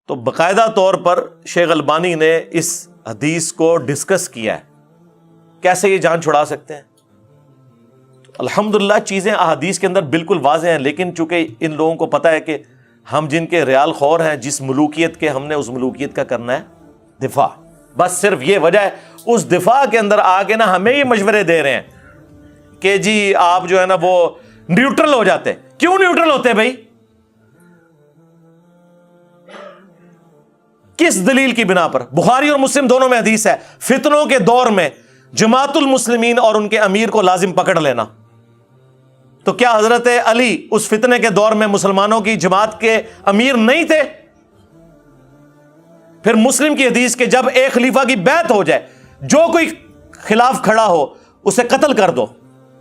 تو باقاعدہ طور پر شیخ البانی نے اس حدیث کو ڈسکس کیا ہے، کیسے یہ جان چھڑا سکتے ہیں۔ الحمدللہ چیزیں احادیث کے اندر بالکل واضح ہیں، لیکن چونکہ ان لوگوں کو پتہ ہے کہ ہم جن کے ریال خور ہیں، جس ملوکیت کے، ہم نے اس ملوکیت کا کرنا ہے دفاع، بس صرف یہ وجہ ہے۔ اس دفاع کے اندر آ کے نا ہمیں یہ مشورے دے رہے ہیں کہ جی آپ جو ہے نا وہ نیوٹرل ہو جاتے۔ کیوں نیوٹرل ہوتے بھائی؟ کس دلیل کی بنا پر؟ بخاری اور مسلم دونوں میں حدیث ہے، فتنوں کے دور میں جماعت المسلمین اور ان کے امیر کو لازم پکڑ لینا۔ تو کیا حضرت علی اس فتنے کے دور میں مسلمانوں کی جماعت کے امیر نہیں تھے؟ پھر مسلم کی حدیث کہ جب ایک خلیفہ کی بیعت ہو جائے، جو کوئی خلاف کھڑا ہو اسے قتل کر دو۔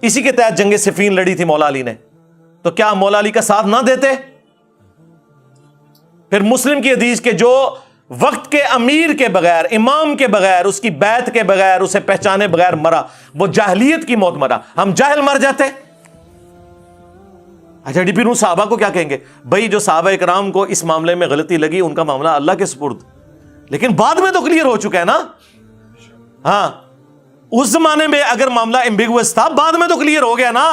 اسی کے تحت جنگ صفین لڑی تھی مولا علی نے، تو کیا مولا علی کا ساتھ نہ دیتے؟ پھر مسلم کی حدیث کہ جو وقت کے امیر کے بغیر، امام کے بغیر، اس کی بیعت کے بغیر، اسے پہچانے بغیر مرا، وہ جاہلیت کی موت مرا۔ ہم جاہل مر جاتے۔ اچھا ڈی پی نو صحابہ کو کیا کہیں گے؟ بھائی جو صحابہ اکرام کو اس معاملے میں غلطی لگی ان کا معاملہ اللہ کے سپرد، لیکن بعد میں تو کلیئر ہو چکا ہے نا۔ ہاں اس زمانے میں اگر معاملہ ایمبیگوس تھا، بعد میں تو کلیئر ہو گیا نا۔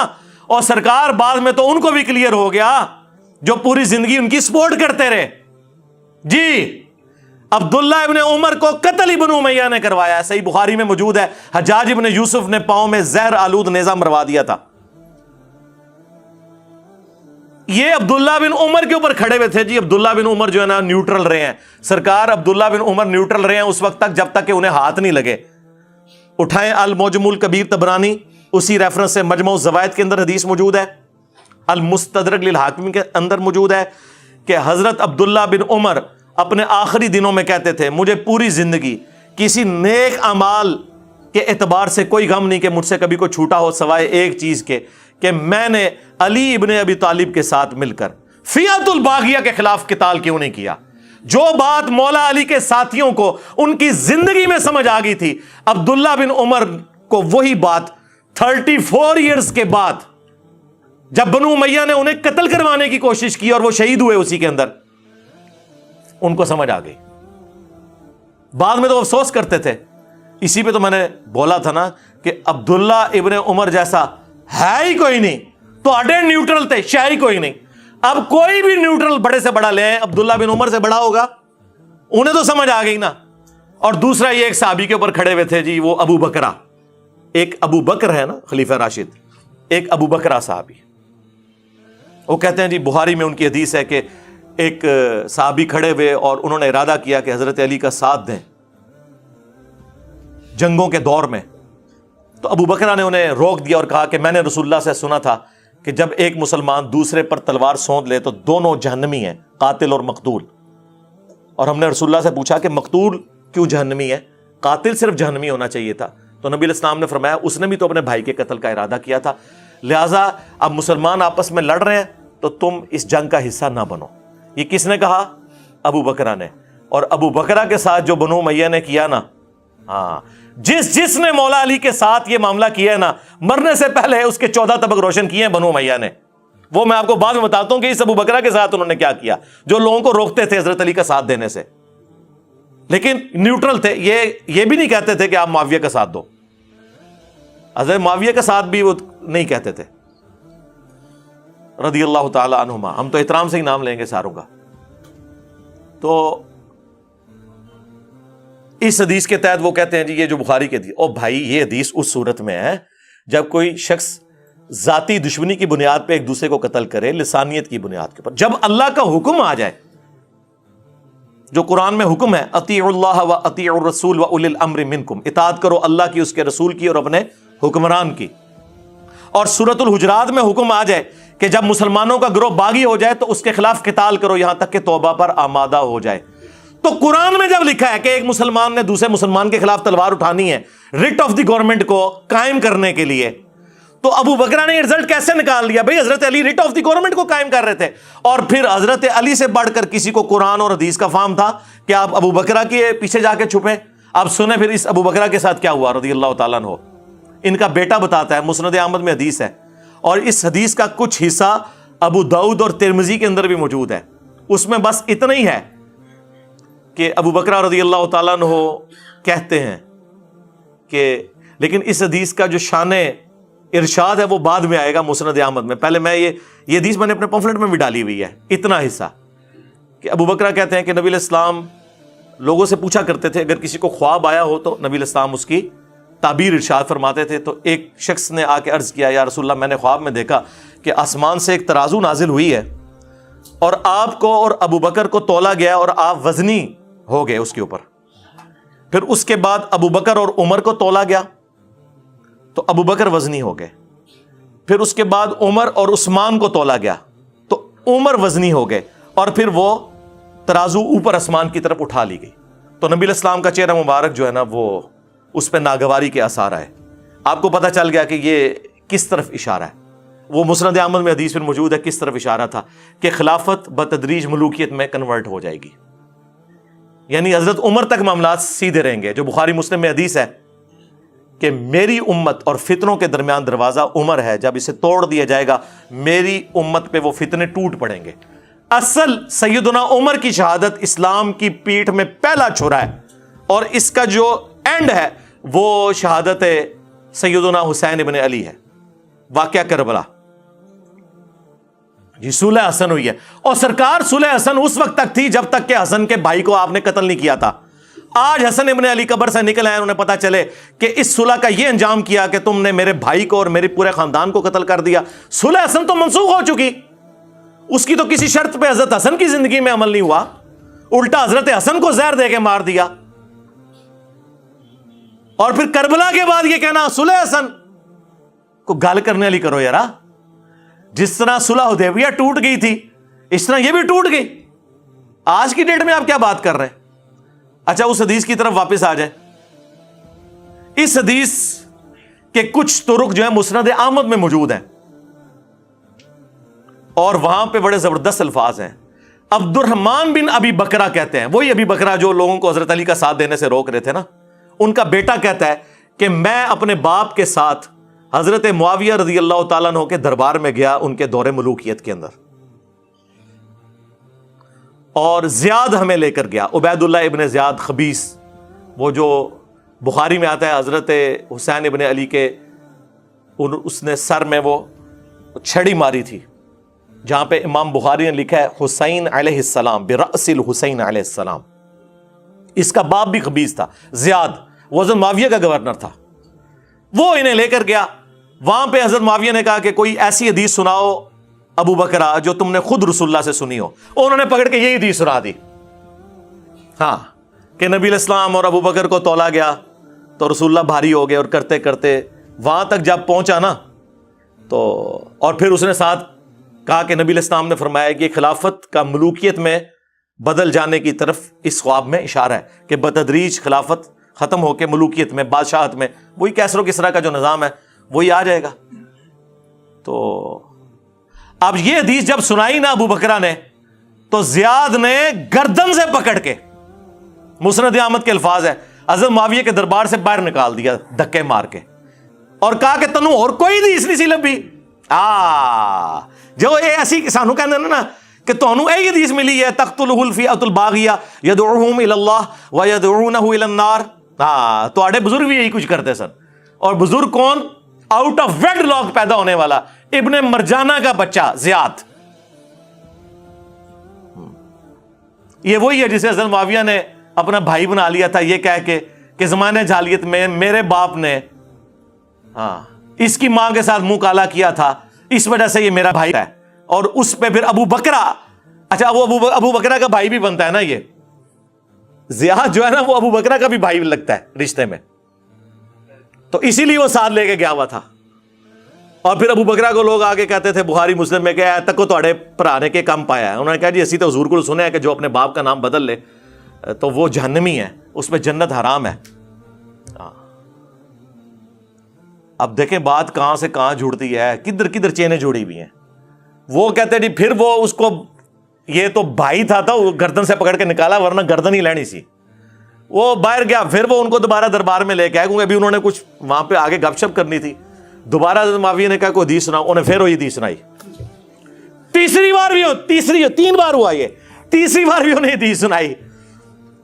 اور سرکار بعد میں تو ان کو بھی کلیئر ہو گیا جو پوری زندگی ان کی سپورٹ کرتے رہے۔ جی عبداللہ ابن عمر کو قتل ابن امیہ نے کروایا ہے، صحیح بخاری میں موجود ہے۔ حجاج ابن یوسف نے پاؤں میں زہر آلود نیزہ مروا دیا تھا۔ یہ عبداللہ بن عمر کے اوپر کھڑے ہوئے تھے۔ جی عبداللہ بن عمر جو ہے نا نیوٹرل رہے ہیں، سرکار عبداللہ بن عمر نیوٹرل رہے ہیں اس وقت تک جب تک کہ انہیں ہاتھ نہیں لگے۔ اٹھائیں المعجم الکبیر طبرانی، اسی ریفرنس سے مجمع الزوائد کے اندر حدیث موجود ہے، المستدرک للحاکم کے اندر موجود ہے کہ حضرت عبداللہ بن عمر اپنے آخری دنوں میں کہتے تھے مجھے پوری زندگی کسی نیک اعمال کے اعتبار سے کوئی غم نہیں کہ مجھ سے کبھی کوئی چھوٹا ہو، سوائے ایک چیز کے کہ میں نے علی ابن ابی طالب کے ساتھ مل کر فیعت الباغیہ کے خلاف قتال کیوں نہیں کیا۔ جو بات مولا علی کے ساتھیوں کو ان کی زندگی میں سمجھ آ گئی تھی، عبداللہ بن عمر کو وہی بات 34 ایئرز کے بعد جب بنو امیہ نے انہیں قتل کروانے کی کوشش کی اور وہ شہید ہوئے اسی کے اندر، ان کو سمجھ آ گئی۔ بعد میں تو افسوس کرتے تھے۔ اسی پہ تو میں نے بولا تھا نا کہ عبداللہ ابن عمر جیسا ہے ہی کوئی نہیں، تو اڈے نیوٹرل تھے، شہ ہی کوئی نہیں۔ اب کوئی بھی نیوٹرل بڑے سے بڑا لے آئے، عبداللہ بن عمر سے بڑا ہوگا، انہیں تو سمجھ آ گئی نا۔ اور دوسرا یہ ایک صحابی کے اوپر کھڑے ہوئے تھے جی، وہ ابو بکرہ، ایک ابو بکر ہے نا خلیفہ راشد، ایک ابو بکرہ صحابی، وہ کہتے ہیں جی بخاری میں ان کی حدیث ہے کہ ایک صحابی کھڑے ہوئے اور انہوں نے ارادہ کیا کہ حضرت علی کا ساتھ دیں جنگوں کے دور میں، تو ابو بکرہ نے انہیں روک دیا اور کہا کہ میں نے رسول اللہ سے سنا تھا کہ جب ایک مسلمان دوسرے پر تلوار سونت لے تو دونوں جہنمی ہیں، قاتل اور مقتول۔ اور ہم نے رسول اللہ سے پوچھا کہ مقتول کیوں جہنمی ہے، قاتل صرف جہنمی ہونا چاہیے تھا؟ تو نبی علیہ السلام نے فرمایا اس نے بھی تو اپنے بھائی کے قتل کا ارادہ کیا تھا، لہٰذا اب مسلمان آپس میں لڑ رہے ہیں تو تم اس جنگ کا حصہ نہ بنو۔ یہ کس نے کہا؟ ابو بکرہ نے۔ اور ابو بکرہ کے ساتھ جو بنو امیہ نے کیا نا، ہاں جس نے مولا علی کے ساتھ یہ معاملہ کیا ہے نا، مرنے سے پہلے اس کے 14 طبق روشن کیے ہیں بنو امیہ نے۔ وہ میں آپ کو بعد میں بتاتا ہوں کہ اس ابو بکرہ کے ساتھ انہوں نے کیا کیا، جو لوگوں کو روکتے تھے حضرت علی کا ساتھ دینے سے، لیکن نیوٹرل تھے۔ یہ بھی نہیں کہتے تھے کہ آپ معاویہ کا ساتھ دو، حضرت معاویہ کا ساتھ بھی وہ نہیں کہتے تھے رضی اللہ تعالی عنہما۔ ہم تو احترام سے ہی نام لیں گے ساروں کا۔ تو اس حدیث کے تحت وہ کہتے ہیں جی یہ جو بخاری کے حدیث، او بھائی یہ حدیث اس صورت میں ہے جب کوئی شخص ذاتی دشمنی کی بنیاد پہ ایک دوسرے کو قتل کرے، لسانیت کی بنیاد کے اوپر۔ جب اللہ کا حکم آ جائے، جو قرآن میں حکم ہے اطیعوا اللہ و اطیعوا الرسول و اولی الامر منکم، اطاعت کرو اللہ کی، اس کے رسول کی اور اپنے حکمران کی۔ اور سورۃ الحجرات میں حکم آ جائے کہ جب مسلمانوں کا گروہ باغی ہو جائے تو اس کے خلاف قتال کرو یہاں تک کہ توبہ پر آمادہ ہو جائے۔ تو قرآن میں جب لکھا ہے کہ ایک مسلمان نے دوسرے مسلمان کے خلاف تلوار اٹھانی ہے ریٹ آف دی گورنمنٹ کو قائم کرنے کے لیے، تو ابو بکرہ نے یہ رزلٹ کیسے نکال لیا؟ بھئی حضرت علی ریٹ آف دی گورنمنٹ کو قائم کر رہے تھے، اور پھر حضرت علی سے بڑھ کر کسی کو قرآن اور حدیث کا فہم تھا کہ آپ ابو بکرہ کے پیچھے جا کے چھپیں؟ آپ سنیں پھر اس ابو بکرہ کے ساتھ کیا ہوا رضی اللہ تعالیٰ عنہ۔ ان کا بیٹا بتاتا ہے، مسند احمد میں حدیث ہے، اور اس حدیث کا کچھ حصہ ابو داؤد اور ترمذی کے اندر بھی موجود ہے۔ اس میں بس اتنا ہی ہے کہ ابو بکر رضی اللہ تعالیٰ عنہ کہتے ہیں کہ لیکن اس حدیث کا جو شان ارشاد ہے وہ بعد میں آئے گا مسند احمد میں. پہلے میں یہ حدیث میں نے اپنے پمفلٹ میں بھی ڈالی ہوئی ہے, اتنا حصہ کہ ابو بکر کہتے ہیں کہ نبی علیہ السلام لوگوں سے پوچھا کرتے تھے, اگر کسی کو خواب آیا ہو تو نبی علیہ السلام اس کی تعبیر ارشاد فرماتے تھے. تو ایک شخص نے آ کے عرض کیا, یا رسول اللہ میں نے خواب میں دیکھا کہ آسمان سے ایک ترازو نازل ہوئی ہے اور آپ کو اور ابو بکر کو تولا گیا اور آپ وزنی ہو گئے اس کے اوپر. پھر اس کے بعد ابو بکر اور عمر کو تولا گیا تو ابو بکر وزنی ہو گئے. پھر اس کے بعد عمر اور عثمان کو تولا گیا تو عمر وزنی ہو گئے, اور پھر وہ ترازو اوپر آسمان کی طرف اٹھا لی گئی. تو نبی علیہ السلام کا چہرہ مبارک جو ہے نا وہ اس پہ ناگواری کے آثار آئے. آپ کو پتہ چل گیا کہ یہ کس طرف اشارہ ہے. وہ مسند احمد میں حدیث میں موجود ہے کس طرف اشارہ تھا کہ خلافت بتدریج ملوکیت میں کنورٹ ہو جائے گی, یعنی حضرت عمر تک معاملات سیدھے رہیں گے. جو بخاری مسلم میں حدیث ہے کہ میری امت اور فتنوں کے درمیان دروازہ عمر ہے, جب اسے توڑ دیا جائے گا میری امت پہ وہ فتنے ٹوٹ پڑیں گے. اصل سیدنا عمر کی شہادت اسلام کی پیٹھ میں پہلا چھرا ہے, اور اس کا جو اینڈ ہے وہ شہادت سیدنا حسین ابن علی ہے. واقعہ کربلا جی صلح حسن ہوئی ہے, اور سرکار صلح حسن اس وقت تک تھی جب تک کہ حسن کے بھائی کو آپ نے قتل نہیں کیا تھا. آج حسن ابن علی قبر سے نکل آئے, انہیں پتا چلے کہ اس صلح کا یہ انجام کیا کہ تم نے میرے بھائی کو اور میرے پورے خاندان کو قتل کر دیا. صلح حسن تو منسوخ ہو چکی, اس کی تو کسی شرط پہ حضرت حسن کی زندگی میں عمل نہیں ہوا, الٹا حضرت حسن کو زہر دے کے مار دیا. اور پھر کربلا کے بعد یہ کہنا صلح حسن کو گال کرنے والی کرو یارا. جس طرح صلح حدیبیہ ٹوٹ گئی تھی اس طرح یہ بھی ٹوٹ گئی. آج کی ڈیٹ میں آپ کیا بات کر رہے ہیں. اچھا اس حدیث کی طرف واپس آ جائیں. اس حدیث کے کچھ طرق جو ہے مسند احمد میں موجود ہیں اور وہاں پہ بڑے زبردست الفاظ ہیں. عبد الرحمن بن ابی بکرہ کہتے ہیں, وہی ابی بکرہ جو لوگوں کو حضرت علی کا ساتھ دینے سے روک رہے تھے نا, ان کا بیٹا کہتا ہے کہ میں اپنے باپ کے ساتھ حضرت معاویہ رضی اللہ تعالیٰ عنہ کے دربار میں گیا ان کے دور ملوکیت کے اندر, اور زیاد ہمیں لے کر گیا. عبید اللہ ابن زیاد خبیث, وہ جو بخاری میں آتا ہے حضرت حسین ابن علی کے اس نے سر میں وہ چھڑی ماری تھی, جہاں پہ امام بخاری نے لکھا ہے حسین علیہ السلام برأس الحسین علیہ السلام. اس کا باپ بھی خبیث تھا زیاد, وہ حضرت معاویہ کا گورنر تھا. وہ انہیں لے کر گیا, وہاں پہ حضرت معاویہ نے کہا کہ کوئی ایسی حدیث سناؤ ابو بکرہ جو تم نے خود رسول اللہ سے سنی ہو. انہوں نے پکڑ کے یہی حدیث سنا دی, ہاں کہ نبی علیہ السلام اور ابو بکر کو تولا گیا تو رسول اللہ بھاری ہو گئے, اور کرتے کرتے وہاں تک جب پہنچا نا تو, اور پھر اس نے ساتھ کہا کہ نبی علیہ السلام نے فرمایا کہ خلافت کا ملوکیت میں بدل جانے کی طرف اس خواب میں اشارہ ہے کہ بتدریج خلافت ختم ہو کے ملوکیت میں بادشاہت میں وہی کیسر و کسریٰ کا جو نظام ہے وہی آ جائے گا. تو اب یہ حدیث جب سنائی نا ابو بکرہ نے تو زیاد نے گردن سے پکڑ کے, مسند احمد کے الفاظ ہے, حضرت معاویہ کے دربار سے باہر نکال دیا دھکے مار کے, اور کہا کہ تنو اور کوئی حدیث نہیں سی لبھی. جو یہ اسی سانو کہندے نا کہ تانوں یہ حدیث ملی ہے تقتلہ الفئۃ الباغیہ یدعوہم الی اللہ ویدعونہ الی النار. ہاں تواڈے بزرگ بھی یہی کچھ کرتے سن. اور بزرگ کون؟ آؤٹ آف ویڈ لاک پیدا ہونے والا ابن مرجانہ کا بچہ زیاد. یہ وہی ہے جسے حضرت معاویہ نے اپنا بھائی بنا لیا تھا یہ کہہ کے کہ زمانے جاہلیت میں میرے باپ نے اس کی ماں کے ساتھ منہ کالا کیا تھا, اس وجہ سے یہ میرا بھائی ہے. اور اس پہ پھر ابو بکرہ, اچھا وہ ابو بکرہ کا بھائی بھی بنتا ہے نا, یہ زیاد جو ہے نا وہ ابو بکرہ کا بھی بھائی لگتا ہے رشتے میں, تو اسی لیے وہ ساتھ لے کے گیا ہوا تھا. اور پھر ابو بکرہ کو لوگ آگے کہتے تھے بخاری مسلم میں کہ تک کو تھوڑے پرانے کے کم پایا ہے. انہوں نے کہا جی اسی تو حضور کو سنے ہے کہ جو اپنے باپ کا نام بدل لے تو وہ جہنمی ہے, اس پہ جنت حرام ہے. اب دیکھیں بات کہاں سے کہاں جڑتی ہے, کدھر کدھر چینیں جڑی ہوئی ہیں. وہ کہتے جی پھر وہ اس کو, یہ تو بھائی تھا وہ گردن سے پکڑ کے نکالا ورنہ گردن ہی لینی سی. وہ باہر گیا, پھر وہ ان کو دوبارہ دربار میں لے کے آئے کیونکہ ابھی انہوں نے کچھ وہاں پہ آگے گپ شپ کرنی تھی. دوبارہ معاویہ نے کہا کوئی حدیث سناؤ, انہیں پھر وہی حدیث سنائی. تیسری بار بھی 3 بار ہوا, یہ تیسری بار بھی انہیں حدیث سنائی.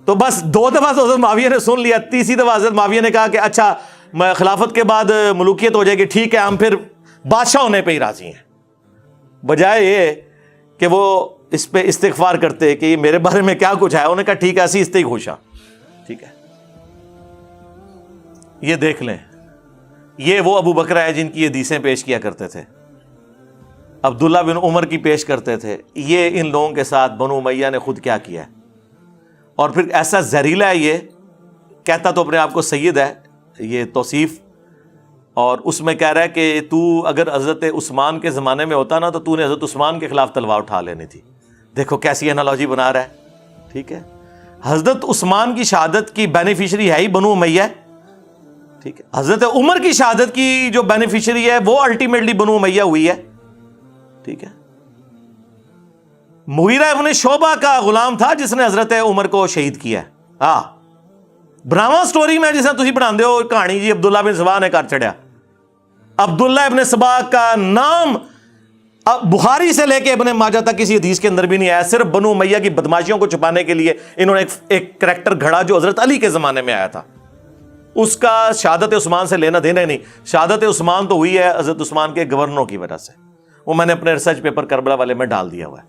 تو بس 2 دفعہ تو حضرت معاویہ نے سن لیا، تیسری دفعہ حضرت معاویہ نے کہا کہ اچھا خلافت کے بعد ملوکیت ہو جائے گی، ٹھیک ہے ہم پھر بادشاہ ہونے پہ ہی راضی ہیں، بجائے یہ کہ وہ اس پہ استغفار کرتے کہ یہ میرے بارے میں کیا کچھ ہے. انہوں نے کہا ٹھیک ہے اسی اس تے ہی خوش ہاں. ٹھیک ہے، یہ دیکھ لیں، یہ وہ ابو بکر ہے جن کی یہ حدیثیں پیش کیا کرتے تھے، عبداللہ بن عمر کی پیش کرتے تھے. یہ ان لوگوں کے ساتھ بنو امیہ نے خود کیا کیا ہے. اور پھر ایسا زہریلا ہے، یہ کہتا تو اپنے آپ کو سید ہے، یہ توصیف، اور اس میں کہہ رہا ہے کہ تو اگر حضرت عثمان کے زمانے میں ہوتا نا تو تو نے حضرت عثمان کے خلاف تلوار اٹھا لینی تھی. دیکھو کیسی انالوجی بنا رہا ہے. ٹھیک ہے، حضرت عثمان کی شہادت کی بینیفیشری ہے ہی بنو امیہ. ٹھیک ہے، حضرت عمر کی شہادت کی جو بینیفیشری ہے وہ الٹیمیٹلی بنو امیہ ہوئی ہے. ٹھیک ہے، مغیرہ ابن شعبہ کا غلام تھا جس نے حضرت عمر کو شہید کیا ہے. ہاں، براواں سٹوری میں جسے تسی پڑھاندے ہو کہانی جی عبداللہ بن سبا نے کر چڑھیا. عبداللہ ابن سبا کا نام بخاری سے لے کے ابن ماجہ تک کسی حدیث کے اندر بھی نہیں آیا. صرف بنو امیہ کی بدماشیوں کو چھپانے کے لیے انہوں نے ایک کریکٹر گھڑا جو حضرت علی کے زمانے میں آیا تھا. اس کا شہادت عثمان سے لینا دینا نہیں. شہادت عثمان تو ہوئی ہے حضرت عثمان کے گورنروں کی وجہ سے. وہ میں نے اپنے ریسرچ پیپر کربلا والے میں ڈال دیا ہوا ہے.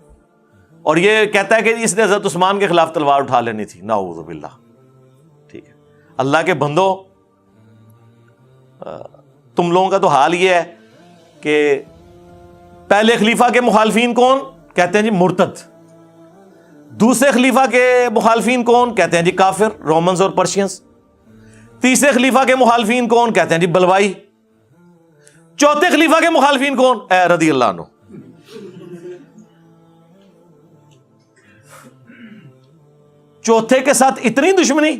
اور یہ کہتا ہے کہ اس نے حضرت عثمان کے خلاف تلوار اٹھا لینی تھی. نعوذ باللہ. ٹھیک ہے، اللہ کے بندو، تم لوگوں کا تو حال یہ ہے کہ پہلے خلیفہ کے مخالفین کون؟ کہتے ہیں جی مرتد. دوسرے خلیفہ کے مخالفین کون؟ کہتے ہیں جی کافر، رومنز اور پرشینز. تیسرے خلیفہ کے مخالفین کون؟ کہتے ہیں جی بلوائی. چوتھے خلیفہ کے مخالفین کون؟ اے رضی اللہ عنہ. چوتھے کے ساتھ اتنی دشمنی.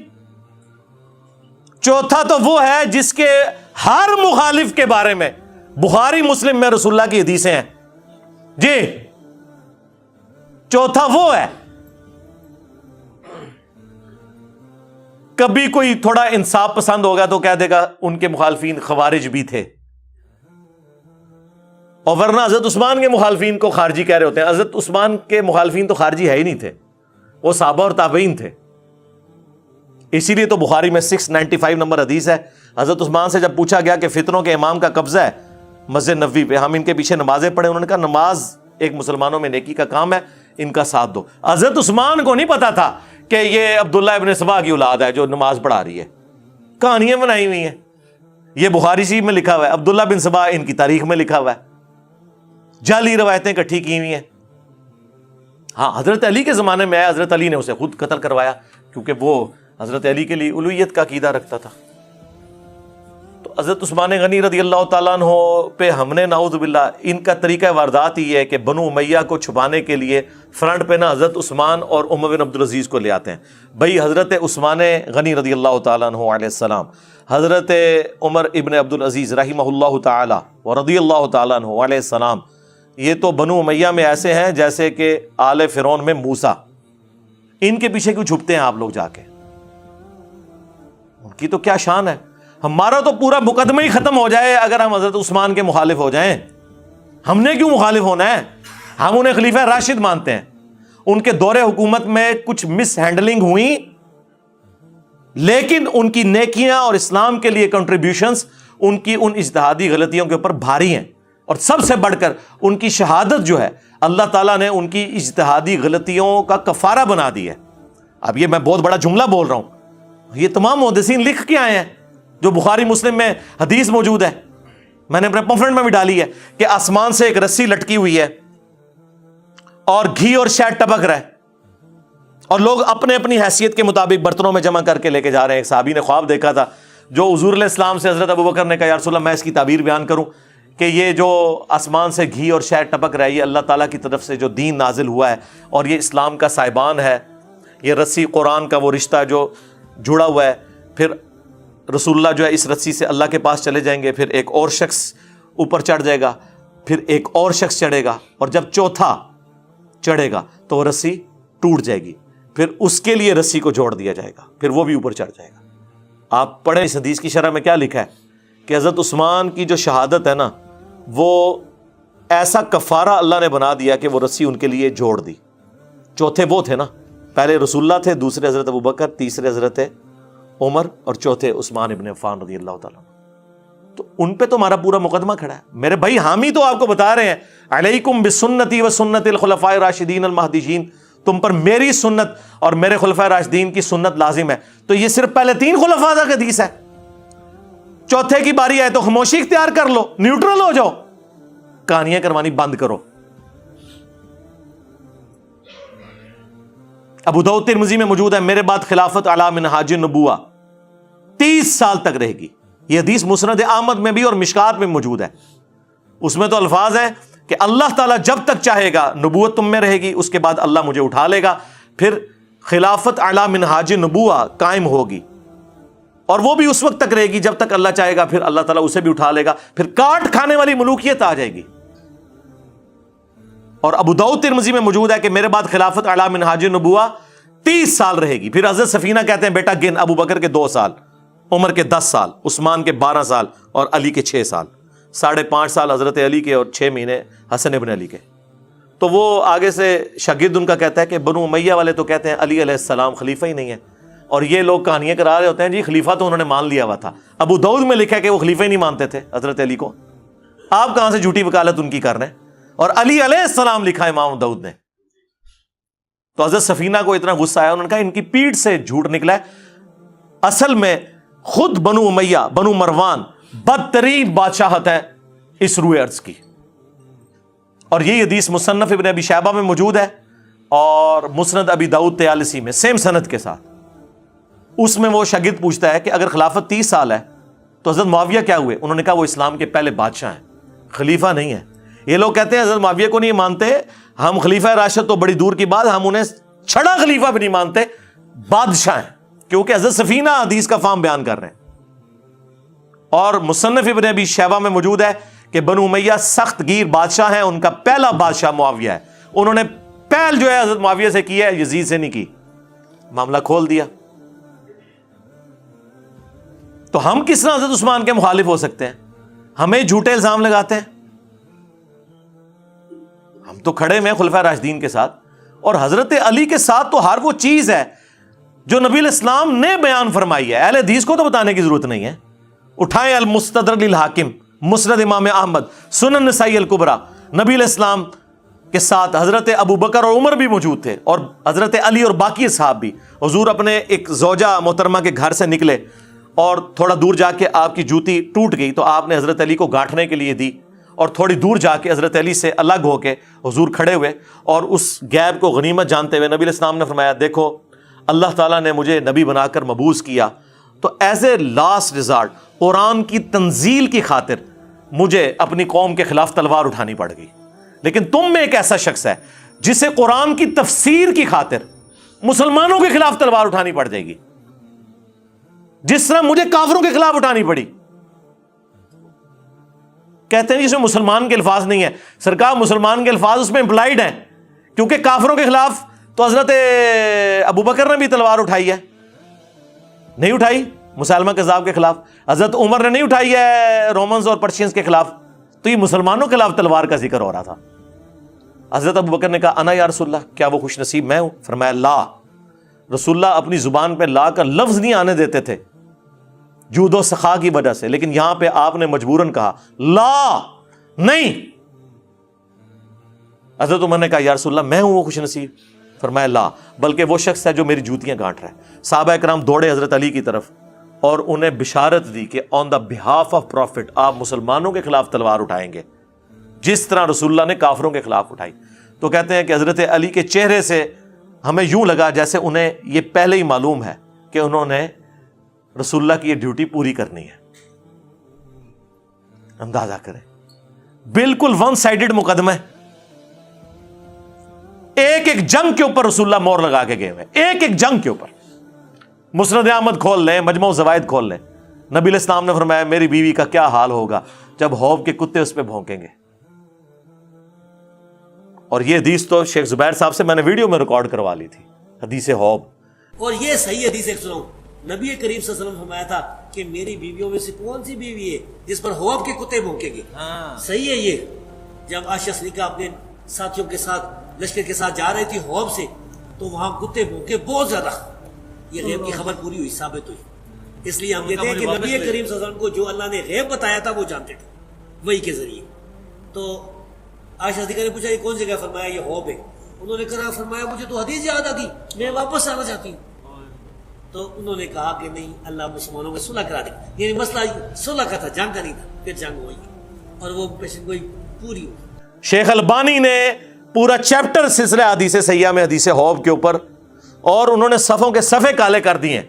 چوتھا تو وہ ہے جس کے ہر مخالف کے بارے میں بخاری مسلم میں رسول اللہ کی حدیثیں ہیں. جی چوتھا وہ ہے. کبھی کوئی تھوڑا انصاف پسند ہوگا تو کہہ دے گا ان کے مخالفین خوارج بھی تھے، اور ورنہ حضرت عثمان کے مخالفین کو خارجی کہہ رہے ہوتے ہیں. حضرت عثمان کے مخالفین تو خارجی ہے ہی نہیں تھے، وہ صحابہ اور تابعین تھے. اسی لیے تو بخاری میں 695 نمبر حدیث ہے. حضرت عثمان سے جب پوچھا گیا کہ فتنوں کے امام کا قبضہ ہے مسجد نبوی پہ، ہم ان کے پیچھے نمازیں پڑھیں، انہوں نے کہا نماز ایک مسلمانوں میں نیکی کا کام ہے، ان کا ساتھ دو. حضرت عثمان کو نہیں پتا تھا کہ یہ عبداللہ ابن سبا کی اولاد ہے جو نماز پڑھا رہی ہے. کہانیاں بنائی ہوئی ہیں، یہ بخاری شریف میں لکھا ہوا ہے. عبداللہ بن سبا ان کی تاریخ میں لکھا ہوا ہے. جعلی روایتیں اکٹھی کی ہوئی ہیں. ہاں، حضرت علی کے زمانے میں آیا، حضرت علی نے اسے خود قتل کروایا کیونکہ وہ حضرت علی کے لیے الوہیت کا عقیدہ رکھتا تھا. تو حضرت عثمان غنی رضی اللہ تعالیٰ عنہ پہ ہم نے نعوذ باللہ ان کا طریقہ واردات یہ ہے کہ بنو امیہ کو چھپانے کے لیے فرنٹ پہ نا حضرت عثمان اور عمر بن عبدالعزیز کو لے آتے ہیں. بھائی حضرت عثمان غنی رضی اللہ تعالیٰ عنہ علیہ السلام، حضرت عمر ابن عبدالعزیز رحمہ اللہ تعالیٰ و رضی اللہ تعالیٰ عنہ علیہ السلام، یہ تو بنو امیہ میں ایسے ہیں جیسے کہ آل فرعون میں موسیٰ. ان کے پیچھے کیوں چھپتے ہیں آپ لوگ جا کے؟ ان کی تو کیا شان ہے. ہمارا تو پورا مقدمہ ہی ختم ہو جائے اگر ہم حضرت عثمان کے مخالف ہو جائیں. ہم نے کیوں مخالف ہونا ہے؟ ہم انہیں خلیفہ راشد مانتے ہیں. ان کے دور حکومت میں کچھ مس ہینڈلنگ ہوئی، لیکن ان کی نیکیاں اور اسلام کے لیے کنٹریبیوشنز ان کی ان اجتہادی غلطیوں کے اوپر بھاری ہیں. اور سب سے بڑھ کر ان کی شہادت جو ہے اللہ تعالیٰ نے ان کی اجتہادی غلطیوں کا کفارہ بنا دی ہے. اب یہ میں بہت بڑا جملہ بول رہا ہوں، یہ تمام محدثین لکھ کے آئے ہیں جو بخاری مسلم میں حدیث موجود ہے. میں نے اپنے پمفلٹ میں بھی ڈالی ہے کہ آسمان سے ایک رسی لٹکی ہوئی ہے اور گھی اور شہد ٹپک رہا ہے، اور لوگ اپنے اپنی حیثیت کے مطابق برتنوں میں جمع کر کے لے کے جا رہے ہیں. ایک صحابی نے خواب دیکھا تھا جو حضور علیہ السلام سے حضرت ابوبکر نے کہا یا رسول اللہ میں اس کی تعبیر بیان کروں کہ یہ جو آسمان سے گھی اور شہد ٹپک رہا ہے یہ اللہ تعالیٰ کی طرف سے جو دین نازل ہوا ہے اور یہ اسلام کا سائبان ہے. یہ رسی قرآن کا وہ رشتہ جو جڑا ہوا ہے. پھر رسول اللہ جو ہے اس رسی سے اللہ کے پاس چلے جائیں گے، پھر ایک اور شخص اوپر چڑھ جائے گا، پھر ایک اور شخص چڑھے گا، اور جب چوتھا چڑھے گا تو وہ رسی ٹوٹ جائے گی، پھر اس کے لیے رسی کو جوڑ دیا جائے گا، پھر وہ بھی اوپر چڑھ جائے گا. آپ پڑھیں اس حدیث کی شرح میں کیا لکھا ہے کہ حضرت عثمان کی جو شہادت ہے نا وہ ایسا کفارہ اللہ نے بنا دیا کہ وہ رسی ان کے لیے جوڑ دی. چوتھے وہ تھے نا، پہلے رسول اللہ تھے، دوسرے حضرت ابوبکر، تیسرے حضرت عمر اور چوتھے عثمان ابن عفان رضی اللہ تعالیٰ. تو ان پہ تو ہمارا پورا مقدمہ کھڑا ہے. میرے بھائی حامی تو آپ کو بتا رہے ہیں علیکم بسنتی و سنت الخلفاء الراشدین المہدیین، تم پر میری سنت اور میرے خلفاء راشدین کی سنت لازم ہے. تو یہ صرف پہلے 3 خلفاء کا حدیث ہے. چوتھے کی باری آئے تو خاموشی اختیار کر لو، نیوٹرل ہو جاؤ، کہانیاں کروانی بند کرو. ابو داؤد ترمذی میں موجود ہے میرے بعد خلافت علی منہاج النبوہ 30 سال تک رہے گی. یہ حدیث مسند احمد میں بھی اور مشکات میں موجود ہے. اس میں تو الفاظ ہیں کہ اللہ تعالیٰ جب تک چاہے گا نبوت تم میں رہے گی، اس کے بعد اللہ مجھے اٹھا لے گا، پھر خلافت علی منہاج النبوہ قائم ہوگی، اور وہ بھی اس وقت تک رہے گی جب تک اللہ چاہے گا، پھر اللہ تعالیٰ اسے بھی اٹھا لے گا، پھر کاٹ کھانے والی ملوکیت آ جائے گی. اور ابو داؤد ترمذی میں موجود ہے کہ میرے بعد خلافت علی منہاج النبوہ 30 سال رہے گی. پھر حضرت سفینہ کہتے ہیں بیٹا گن، ابو بکر کے 2 سال، عمر کے 10 سال، عثمان کے 12 سال اور علی کے 6 سال، 5.5 سال حضرت علی کے اور 6 مہینے حسن ابن علی کے. تو وہ آگے سے شاگرد ان کا کہتا ہے کہ بنو امیہ والے تو کہتے ہیں علی علیہ السلام خلیفہ ہی نہیں ہے، اور یہ لوگ کہانیاں کرا رہے ہوتے ہیں جی خلیفہ تو انہوں نے مان لیا ہوا تھا. ابو داؤد میں لکھا ہے کہ وہ خلیفہ ہی نہیں مانتے تھے حضرت علی کو. آپ کہاں سے جھوٹی وکالت ان کی کر رہے ہیں؟ اور علی علیہ السلام لکھا ہے امام داؤد نے. تو حضرت سفینہ کو اتنا غصہ آیا، انہوں نے کہا ان کی پیٹھ سے جھوٹ نکلا ہے. اصل میں خود بنو امیہ، بنو مروان بدترین بادشاہت ہے اس روئے ارض کی. اور یہ حدیث مصنف ابن ابی شیبہ میں موجود ہے اور مسند ابی داؤد طیالسی میں سیم سند کے ساتھ. اس میں وہ شاگرد پوچھتا ہے کہ اگر خلافت 30 سال ہے تو حضرت معاویہ کیا ہوئے؟ انہوں نے کہا وہ اسلام کے پہلے بادشاہ ہیں، خلیفہ نہیں ہے. یہ لوگ کہتے ہیں حضرت معاویہ کو نہیں مانتے ہم، خلیفہ راشد تو بڑی دور کی بات، ہم انہیں چھڑا خلیفہ بھی نہیں مانتے، بادشاہ ہیں، کیونکہ حضرت سفینہ حدیث کا فہم بیان کر رہے ہیں. اور مصنف ابن ابی شیبہ میں موجود ہے کہ بنو امیہ سخت گیر بادشاہ ہیں، ان کا پہلا بادشاہ معاویہ ہے. انہوں نے پہل جو ہے حضرت معاویہ سے کی ہے، یزید سے نہیں کی. معاملہ کھول دیا. تو ہم کس طرح حضرت عثمان کے مخالف ہو سکتے ہیں؟ ہمیں جھوٹے الزام لگاتے ہیں. ہم تو کھڑے میں خلفاء راشدین کے ساتھ، اور حضرت علی کے ساتھ تو ہر وہ چیز ہے جو نبی الاسلام نے بیان فرمائی ہے. اہل حدیث کو تو بتانے کی ضرورت نہیں ہے. اٹھائیں المستدرک للحاکم، مسند امام احمد، سنن نسائی الکبریٰ. نبی الاسلام کے ساتھ حضرت ابو بکر اور عمر بھی موجود تھے، اور حضرت علی اور باقی اصحاب بھی. حضور اپنے ایک زوجہ محترمہ کے گھر سے نکلے اور تھوڑا دور جا کے آپ کی جوتی ٹوٹ گئی تو آپ نے حضرت علی کو گانٹھنے کے لیے دی، اور تھوڑی دور جا کے حضرت علی سے الگ ہو کے حضور کھڑے ہوئے، اور اس غیب کو غنیمت جانتے ہوئے نبی علیہ السلام نے فرمایا دیکھو اللہ تعالیٰ نے مجھے نبی بنا کر مبعوث کیا، تو ایز اے لاسٹ ریزارٹ قرآن کی تنزیل کی خاطر مجھے اپنی قوم کے خلاف تلوار اٹھانی پڑ گئی. لیکن تم میں ایک ایسا شخص ہے جسے قرآن کی تفسیر کی خاطر مسلمانوں کے خلاف تلوار اٹھانی پڑ جائے گی، جس طرح مجھے کافروں کے خلاف اٹھانی پڑی. کہتے ہیں جس میں مسلمان کے الفاظ نہیں ہے. سرکار مسلمان کے الفاظ اس میں امپلائڈ ہیں، کیونکہ کافروں کے خلاف تو حضرت ابو بکر نے بھی تلوار اٹھائی ہے، نہیں اٹھائی مسلمہ کذاب کے خلاف. حضرت عمر نے نہیں اٹھائی ہے رومنز اور پرشینز کے خلاف. تو یہ مسلمانوں کے خلاف تلوار کا ذکر ہو رہا تھا. حضرت ابو بکر نے کہا انا یا رسول اللہ، کیا وہ خوش نصیب میں ہوں؟ فرمایا لا. رسول اللہ اپنی زبان پہ لا کا لفظ نہیں آنے دیتے تھے جود و سخا کی وجہ سے، لیکن یہاں پہ آپ نے مجبوراً کہا لا نہیں. حضرت عمر نے کہا یا رسول اللہ میں ہوں وہ خوش نصیب؟ فرمایا لا، بلکہ وہ شخص ہے جو میری جوتیاں گانٹ رہا ہے. صحابہ کرام دوڑے حضرت علی کی طرف اور انہیں بشارت دی کہ آن دا بہاف آف پروفٹ آپ مسلمانوں کے خلاف تلوار اٹھائیں گے جس طرح رسول اللہ نے کافروں کے خلاف اٹھائی. تو کہتے ہیں کہ حضرت علی کے چہرے سے ہمیں یوں لگا جیسے انہیں یہ پہلے ہی معلوم ہے کہ انہوں نے رسول اللہ کی یہ ڈیوٹی پوری کرنی ہے. اندازہ کریں، بالکل ون سائیڈڈ مقدمہ ہے. ایک ایک جنگ کے اوپر رسول اللہ مور لگا کے گئے ہوئے، ایک ایک جنگ کے اوپر. مسند احمد کھول لیں، مجموع الزوائد کھول لیں. نبی علیہ السلام نے فرمایا میری بیوی کا کیا حال ہوگا جب حوض کے کتے اس پہ بھونکیں گے. اور یہ حدیث تو شیخ زبیر صاحب سے میں نے ویڈیو میں ریکارڈ کروا لی تھی، حدیث حوض. اور یہ صحیح حدیث ایک سناؤں، نبی کریم صلی اللہ علیہ وسلم فرمایا تھا کہ میری بیویوں میں سے کون سی بیوی ہے جس پر حوض کے کتے بھونکیں گے. صحیح ہے یہ. جب عائشہ صدیقہ اپنے ساتھیوں کے ساتھ لشکر کے ساتھ جا رہی تھی حوض سے، تو وہاں کتے بھونکے بہت زیادہ. یہ غیب کی خبر پوری ہوئی، ثابت ہوئی. اس لیے ہم کہتے ہیں کہ نبی کریم صلی اللہ علیہ وسلم کو جو اللہ نے غیب بتایا تھا وہ جانتے تھے وہی کے ذریعے. تو عائشہ صدیقہ نے پوچھا یہ کون سی جگہ؟ فرمایا یہ خوب ہے. انہوں نے کہا فرمایا مجھے تو حدیث یاد آ گئی، میں واپس آنا چاہتی ہوں. تو انہوں نے کہا کہ نہیں، اللہ مسلمانوں میں صلح کرا دے. یعنی مسئلہ صلح کا تھا، جنگ کا نہیں تھا. پھر جنگ ہوئی اور وہ پیشن گوئی پوری ہوئی. شیخ البانی نے پورا چیپٹر سلسلہ حدیث سیاح میں حدیث حوض کے اوپر، اور انہوں نے صفوں کے صفحے کالے کر دیے.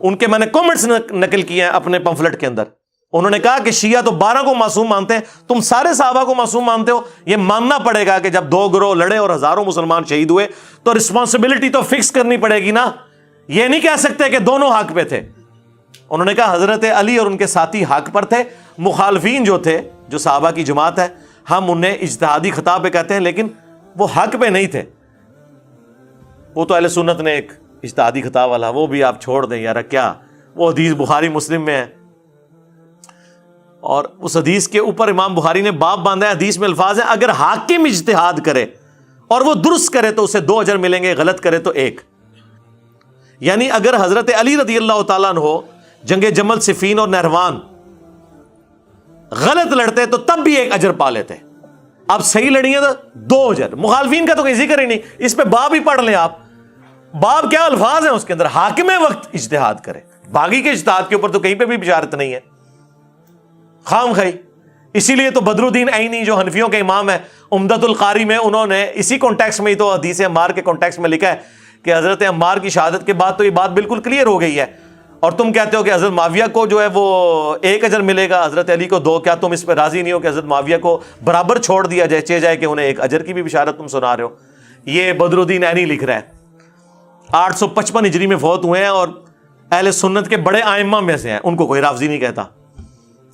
ان کے میں نے کامنٹس نقل کیے ہیں اپنے پمفلٹ کے اندر. انہوں نے کہا کہ شیعہ تو 12 کو معصوم مانتے ہیں، تم سارے صحابہ کو معصوم مانتے ہو. یہ ماننا پڑے گا کہ جب 2 گروہ لڑے اور ہزاروں مسلمان شہید ہوئے تو رسپانسبلٹی تو فکس کرنی پڑے گی نا. یہ نہیں کہہ سکتے کہ دونوں حق پہ تھے. انہوں نے کہا حضرت علی اور ان کے ساتھی حق پر تھے، مخالفین جو تھے، جو صحابہ کی جماعت ہے، ہم انہیں اجتہادی خطا پہ کہتے ہیں، لیکن وہ حق پہ نہیں تھے. وہ تو اہل سنت نے ایک اجتہادی خطا والا، وہ بھی آپ چھوڑ دیں یار، کیا وہ حدیث بخاری مسلم میں ہے. اور اس حدیث کے اوپر امام بخاری نے باب باندھا ہے، حدیث میں الفاظ ہیں اگر حاکم اجتہاد کرے اور وہ درست کرے تو اسے 2 اجر ملیں گے، غلط کرے تو 1. یعنی اگر حضرت علی رضی اللہ تعالیٰ عنہ جنگ جمل، صفین اور نہروان غلط لڑتے تو تب بھی 1 اجر پا لیتے. اب صحیح لڑی ہیں تو 2 اجر. مخالفین کا تو کوئی ذکر ہی نہیں، اس پہ باب ہی پڑھ لیں آپ. باب کیا الفاظ ہیں اس کے اندر، حاکم وقت اجتہاد کرے. باغی کے اجتہاد کے اوپر تو کہیں پہ بھی بشارت نہیں ہے، خام خائی. اسی لیے تو بدر الدین عینی جو حنفیوں کے امام ہے، عمدۃ القاری میں انہوں نے اسی کانٹیکسٹ میں ہی تو حدیث عمار کے کانٹیکسٹ میں لکھا ہے کہ حضرت عمار کی شہادت کے بعد تو یہ بات بالکل کلیئر ہو گئی ہے. اور تم کہتے ہو کہ حضرت معاویہ کو جو ہے وہ 1 اجر ملے گا، حضرت علی کو 2. کیا تم اس پہ راضی نہیں ہو کہ حضرت معاویہ کو برابر چھوڑ دیا جائے، چہ جائے کہ انہیں 1 اجر کی بھی بشارت تم سنا رہے ہو؟ یہ بدر الدین عینی لکھ رہا ہے. 855 ہجری میں فوت ہوئے ہیں اور اہل سنت کے بڑے ائمہ میں سے ہیں. ان کو کوئی رافضی نہیں کہتا.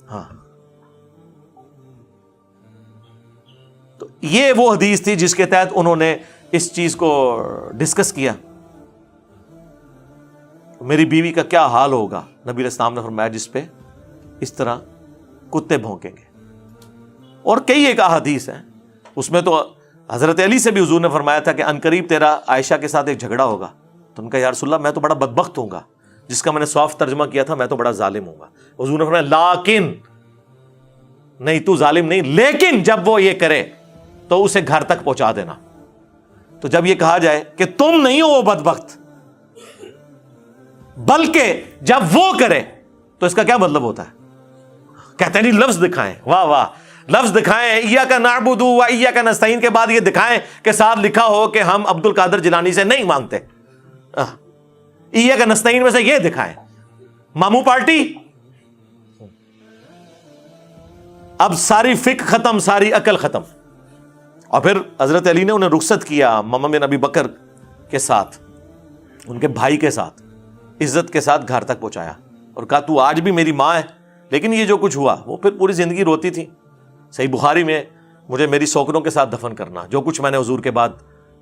ہاں، تو یہ وہ حدیث تھی جس کے تحت انہوں نے اس چیز کو ڈسکس کیا. میری بیوی کا کیا حال ہوگا، نبی علیہ السلام نے فرمایا جس پہ اس طرح کتے بھونکیں گے. اور کئی ایک احادیث ہیں اس میں تو حضرت علی سے بھی حضور نے فرمایا تھا کہ عنقریب تیرا عائشہ کے ساتھ ایک جھگڑا ہوگا. تو ان کا یا رسول اللہ میں تو بڑا بدبخت ہوں گا، جس کا میں نے صاف ترجمہ کیا تھا میں تو بڑا ظالم ہوں گا. حضور نے فرمایا لیکن نہیں، تو ظالم نہیں، لیکن جب وہ یہ کرے تو اسے گھر تک پہنچا دینا. تو جب یہ کہا جائے کہ تم نہیں ہو وہ بدبخت، بلکہ جب وہ کرے تو اس کا کیا مطلب ہوتا ہے؟ کہتے ہیں نہیں لفظ دکھائیں. واہ واہ، لفظ دکھائیں. ایاک نعبد و ایاک نستعین کے بعد یہ دکھائیں کہ ساتھ لکھا ہو کہ ہم عبد القادر جیلانی سے نہیں مانگتے. ایاک نستعین میں سے یہ دکھائیں. مامو پارٹی. اب ساری فکر ختم، ساری عقل ختم. اور پھر حضرت علی نے انہیں رخصت کیا ماما بن ابی بکر کے ساتھ، ان کے بھائی کے ساتھ، عزت کے ساتھ گھر تک پہنچایا اور کہا تو آج بھی میری ماں ہے، لیکن یہ جو کچھ ہوا. وہ پھر پوری زندگی روتی تھی. صحیح بخاری میں مجھے میری سوکنوں کے ساتھ دفن کرنا، جو کچھ میں نے حضور کے بعد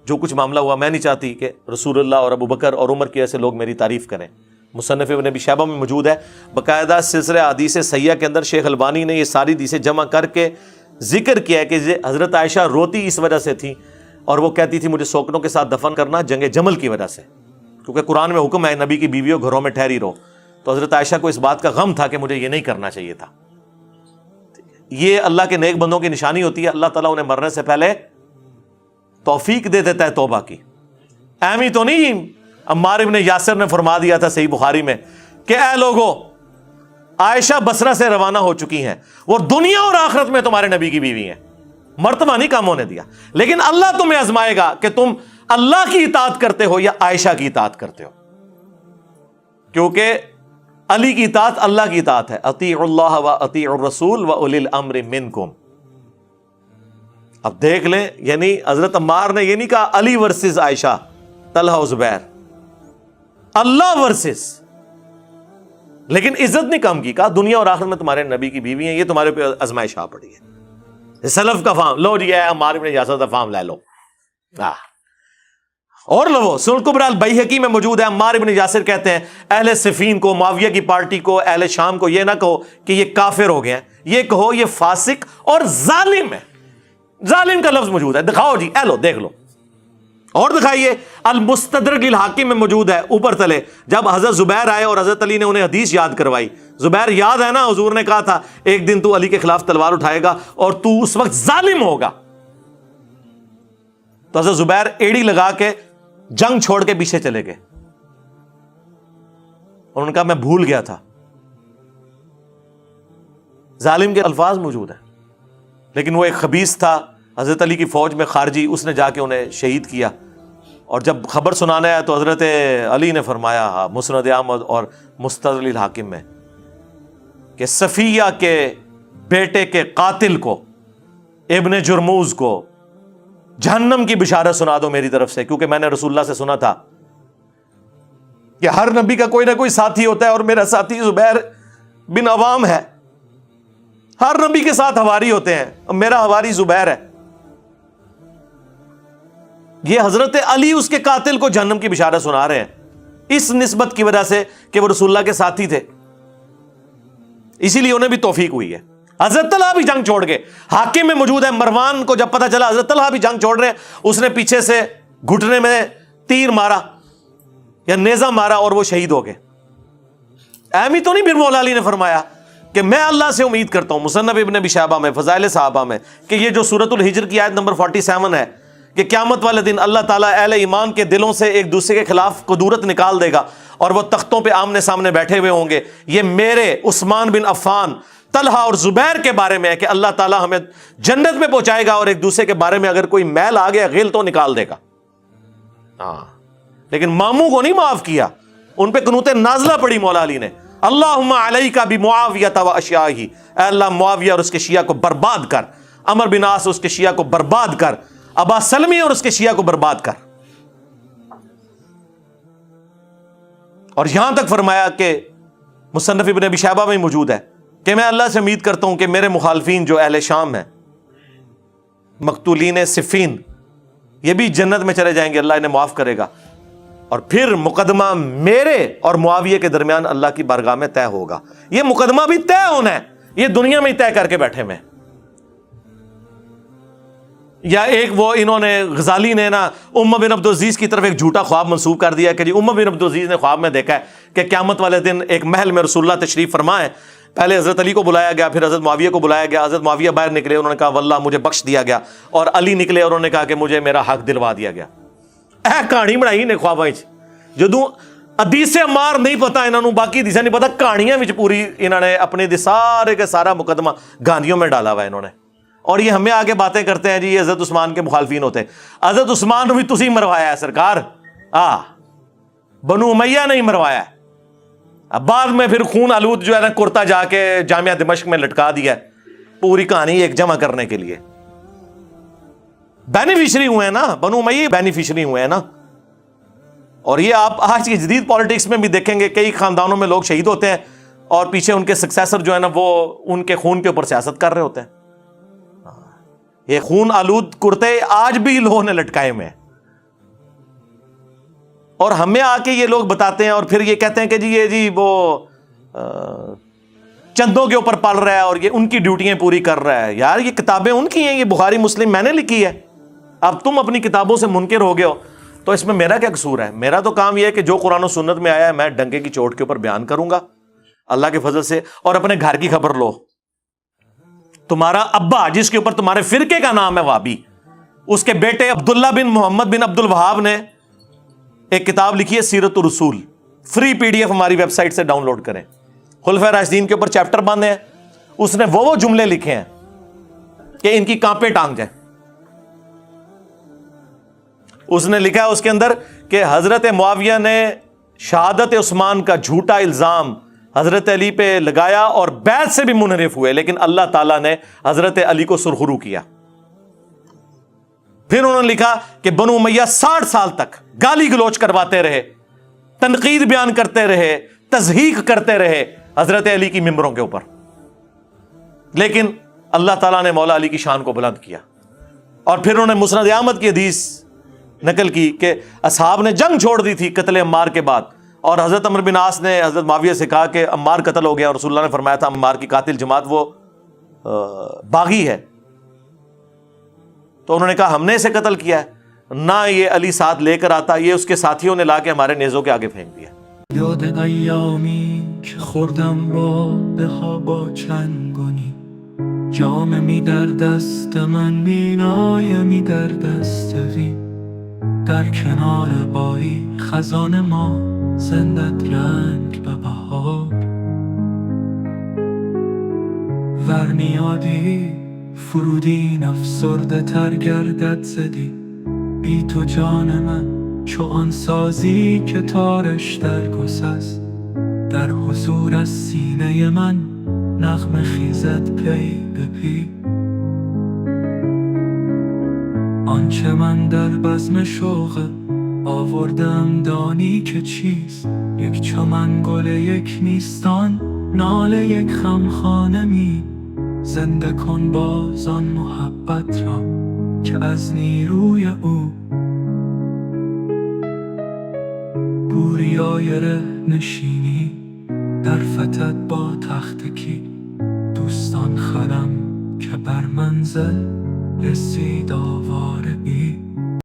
جو کچھ معاملہ ہوا، میں نہیں چاہتی کہ رسول اللہ اور ابو بکر اور عمر کے ایسے لوگ میری تعریف کریں. مصنف ابن ابی شیبہ میں موجود ہے باقاعدہ سلسلہ حدیث صحیحہ کے اندر. شیخ البانی نے یہ ساری حدیثیں جمع کر کے ذکر کیا ہے کہ حضرت عائشہ روتی اس وجہ سے تھی اور وہ کہتی تھی مجھے سوکنوں کے ساتھ دفن کرنا جنگ جمل کی وجہ سے، کیونکہ قرآن میں حکم ہے نبی کی بیویوں گھروں میں ٹھہری رہو. تو حضرت عائشہ کو اس بات کا غم تھا کہ مجھے یہ نہیں کرنا چاہیے تھا. یہ اللہ کے نیک بندوں کی نشانی ہوتی ہے، اللہ تعالیٰ انہیں مرنے سے پہلے توفیق دے دیتا ہے توبہ کی. ایمی تو نہیں عمار ابن یاسر نے فرما دیا تھا صحیح بخاری میں کہ اے لوگو، عائشہ بصرہ سے روانہ ہو چکی ہیں، وہ دنیا اور آخرت میں تمہارے نبی کی بیوی ہیں. مرتبہ نہیں کام ہونے دیا، لیکن اللہ تمہیں آزمائے گا کہ تم اللہ کی اطاعت کرتے ہو یا عائشہ کی اطاعت کرتے ہو، کیونکہ علی کی اطاعت اللہ کی اطاعت ہے. اطیعوا اللہ و اطیعوا الرسول و اولی الامر منکم. اب دیکھ لیں، یعنی حضرت عمار نے یہ نہیں کہا علی ورسز عائشہ، طلحہ و زبیر، اللہ ورسز، لیکن عزت نہیں کم کی، کہا دنیا اور آخرت میں تمہارے نبی کی بیوی ہیں، یہ تمہارے پہ آزمائش آ پڑی ہے. سلف کا فام لو جی، عمار ابن یاسر کا فام لے لو. اور لو سنن کبریٰ البیہقی میں موجود ہے. عمار ابن یاسر کہتے ہیں اہل صفین کو، معاویہ کی پارٹی کو، اہل شام کو یہ نہ کہو کہ یہ کافر ہو گئے ہیں، یہ کہو یہ فاسق اور ظالم ہے. ظالم کا لفظ موجود ہے، دکھاؤ جی، اے لو دیکھ لو. اور دکھائیے المستدرک للحاکم میں موجود ہے اوپر تلے، جب حضرت زبیر آئے اور حضرت علی نے انہیں حدیث یاد کروائی. زبیر یاد ہے نا، حضور نے کہا تھا ایک دن تو علی کے خلاف تلوار اٹھائے گا اور تو اس وقت ظالم ہوگا. تو حضرت زبیر ایڑی لگا کے جنگ چھوڑ کے پیچھے چلے گئے اور ان کا میں بھول گیا تھا. ظالم کے الفاظ موجود ہیں، لیکن وہ ایک خبیث تھا حضرت علی کی فوج میں خارجی، اس نے جا کے انہیں شہید کیا. اور جب خبر سنانا ہے تو حضرت علی نے فرمایا مسند احمد اور مستدرک للحاکم میں کہ صفیہ کے بیٹے کے قاتل کو، ابن جرموز کو جہنم کی بشارت سنا دو میری طرف سے، کیونکہ میں نے رسول اللہ سے سنا تھا کہ ہر نبی کا کوئی نہ کوئی ساتھی ہوتا ہے اور میرا ساتھی زبیر بن عوام ہے. ہر نبی کے ساتھ حواری ہوتے ہیں، میرا حواری زبیر ہے. یہ حضرت علی اس کے قاتل کو جہنم کی بشارت سنا رہے ہیں اس نسبت کی وجہ سے کہ وہ رسول اللہ کے ساتھی تھے، اسی لیے انہیں بھی توفیق ہوئی ہے. حضرت طلحہ بھی جنگ چھوڑ گئے، حاکم میں موجود ہے. مروان کو جب پتا چلا حضرت طلحہ بھی جنگ چھوڑ رہے ہیں، اس نے پیچھے سے گھٹنے میں تیر مارا یا نیزہ مارا اور وہ شہید ہو گئے. اہمی تو نہیں پھر مولا علی نے فرمایا کہ میں اللہ سے امید کرتا ہوں، مصنف ابن ابی شیبہ میں فضائل صحابہ میں، کہ یہ جو سورۃ الحجر کی آیت نمبر 47 ہے کہ قیامت والے دن اللہ تعالیٰ اہل ایمان کے دلوں سے ایک دوسرے کے خلاف قدورت نکال دے گا اور وہ تختوں پہ آمنے سامنے بیٹھے ہوئے ہوں گے. یہ میرے عثمان بن عفان، طلحہ اور زبیر کے بارے میں ہے کہ اللہ تعالیٰ ہمیں جنت میں پہنچائے گا اور ایک دوسرے کے بارے میں اگر کوئی میل آ گیا غل تو نکال دے گا. ہاں، لیکن ماموں کو نہیں معاف کیا، ان پہ قنوت نازلہ پڑی مولا علی نے، اللہم علیک بمعاویہ و اشیاءہ، اے اللہ معاویہ اور اس کے شیعہ کو برباد کر، عمر بن عاص اس کے شیعہ کو برباد کر، ابا سلمی اور اس کے شیعہ کو برباد کر. اور یہاں تک فرمایا کہ مصنف ابن ابی شیبہ میں موجود ہے کہ میں اللہ سے امید کرتا ہوں کہ میرے مخالفین جو اہل شام ہیں، مقتولین صفین، یہ بھی جنت میں چلے جائیں گے، اللہ انہیں معاف کرے گا. اور پھر مقدمہ میرے اور معاویہ کے درمیان اللہ کی بارگاہ میں طے ہوگا. یہ مقدمہ بھی طے ہونا ہے، یہ دنیا میں ہی طے کر کے بیٹھے میں. یا ایک وہ انہوں نے غزالی نے نا ام بن عبدالعزیز کی طرف ایک جھوٹا خواب منسوب کر دیا کہ جی ام بن عبدالعزیز نے خواب میں دیکھا ہے کہ قیامت والے دن ایک محل میں رسول اللہ تشریف فرمائے. پہلے حضرت علی کو بلایا گیا، پھر حضرت معاویہ کو بلایا گیا. حضرت معاویہ باہر نکلے، انہوں نے کہا واللہ مجھے بخش دیا گیا، اور علی نکلے اور انہوں نے کہا کہ مجھے میرا حق دلوا دیا گیا. کہانی بنائی نے خواباں جدوں حدیث عمار نہیں پتا انہوں نے، باقی حدیثیں نہیں پتا، کہانیاں وچ پوری انہوں نے اپنے سارے کے سارا مقدمہ گاندیوں میں ڈالا ہوا ہے انہوں نے. اور یہ ہمیں آگے باتیں کرتے ہیں جی یہ حضرت عثمان کے مخالفین ہوتے ہیں. حضرت عثمان نے بھی تسی مروایا ہے سرکار، بنو امیہ نہیں مروایا ہے. اب بعد میں پھر خون آلود جو ہے نا کرتا جا کے جامعہ دمشق میں لٹکا دیا ہے پوری کہانی ایک جمع کرنے کے لیے. بینیفیشری ہوئے ہیں نا، بنو امیہ بینیفیشری ہوئے ہیں نا. اور یہ آپ آج کی جدید پالیٹکس میں بھی دیکھیں گے، کئی خاندانوں میں لوگ شہید ہوتے ہیں اور پیچھے ان کے سکسیسر جو ہے نا وہ ان کے خون کے اوپر سیاست کر رہے ہوتے ہیں. یہ خون آلود کرتے آج بھی لوگوں نے لٹکائے میں، اور ہمیں آ کے یہ لوگ بتاتے ہیں اور پھر یہ کہتے ہیں کہ جی یہ جی وہ چندوں کے اوپر پل رہا ہے اور یہ ان کی ڈیوٹیاں پوری کر رہا ہے. یار یہ کتابیں ان کی ہیں، یہ بخاری مسلم میں نے لکھی ہے. اب تم اپنی کتابوں سے منکر ہو گئے ہو تو اس میں میرا کیا قصور ہے؟ میرا تو کام یہ ہے کہ جو قرآن و سنت میں آیا ہے میں ڈنکے کی چوٹ کے اوپر بیان کروں گا اللہ کے فضل سے. اور اپنے گھر کی خبر لو، تمہارا ابا جس کے اوپر تمہارے فرقے کا نام ہے وہابی، اس کے بیٹے عبداللہ بن محمد بن عبد الوہاب نے ایک کتاب لکھی ہے سیرت الرسول، فری PDF ہماری ویب سائٹ سے ڈاؤن لوڈ کریں. خلفائے راشدین کے اوپر چیپٹر باندھے ہیں، اس نے وہ جملے لکھے ہیں کہ ان کی کانپیں ٹانگ جائیں. اس نے لکھا ہے اس کے اندر کہ حضرت معاویہ نے شہادت عثمان کا جھوٹا الزام حضرت علی پہ لگایا اور بیعت سے بھی منحرف ہوئے، لیکن اللہ تعالیٰ نے حضرت علی کو سرخرو کیا. پھر انہوں نے لکھا کہ بنو امیہ 60 سال تک گالی گلوچ کرواتے رہے، تنقید بیان کرتے رہے، تضحیق کرتے رہے حضرت علی کی ممبروں کے اوپر، لیکن اللہ تعالیٰ نے مولا علی کی شان کو بلند کیا. اور پھر انہوں نے مسند احمد کی حدیث نقل کی کہ اصحاب نے جنگ چھوڑ دی تھی قتل عمار کے بعد، اور حضرت عمر بن عاص نے حضرت معاویہ سے کہا کہ عمار قتل ہو گیا، اور رسول اللہ نے فرمایا تھا عمار کی قاتل جماعت وہ باغی ہے. تو انہوں نے کہا ہم نے اسے قتل کیا ہے. نہ یہ علی ساتھ لے کر آتا، یہ اس کے ساتھیوں نے لا کے ہمارے نیزوں کے آگے پھینک دیا. یاد ایامی که خوردم باده ها با چنگانی، جام می در دست من مینای می در دست وی، در کنار بایی خزان ما زندت رنگ به بهار، ورنیادی فرودین افسرده تر گردد زدی، بی تو جان من چو آن سازی که تارش در گسست، در حضور از سینه من نغمه خیزد پی به پی، آنچه من در بزم شوق آوردم دانی که چیست، یک چمن گل یک نیستان ناله یک خمخانه می، زنده کن باز آن محبت را که از نیروی او بوریای ره نشینی در فتد با تختکی، دوستان خرم که بر منزل رسید آواره ای.